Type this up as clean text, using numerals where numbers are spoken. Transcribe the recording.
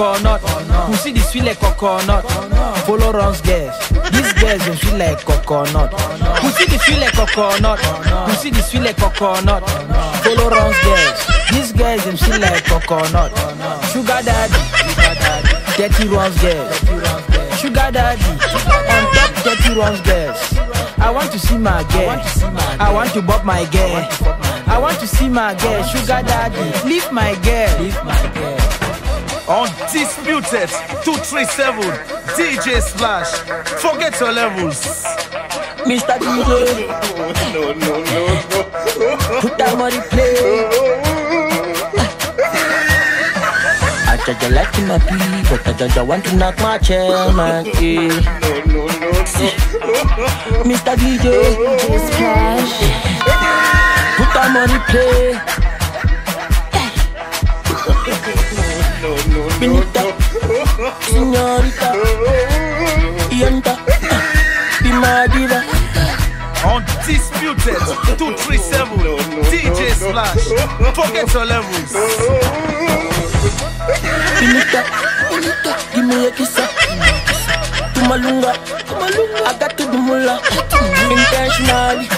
coconut. Pussy the sweet like coconut. Follow runs girls. These girls them feel like coconut. Pussy the sweet like coconut. Pussy the sweet like coconut. Follow runs girls. These girls them feel like coconut. Sugar daddy, dirty runs girls. Sugar daddy, on top dirty runs girls. I want to see my girl. I want to bop my girl. I want to see my girl. Sugar daddy, leave my girl. Undisputed 237 DJ Splash. Forget your levels. Mr. DJ, put that money play. I just like my pee, but I just want to knock my chair, man. Mr. DJ, Splash. put that money play. Benita, Señorita, Yenta, be my diva. Undisputed 237 DJ Splash. Forget your levels. Benita, give me a kiss. To Malunga, I got to do mula intentionally.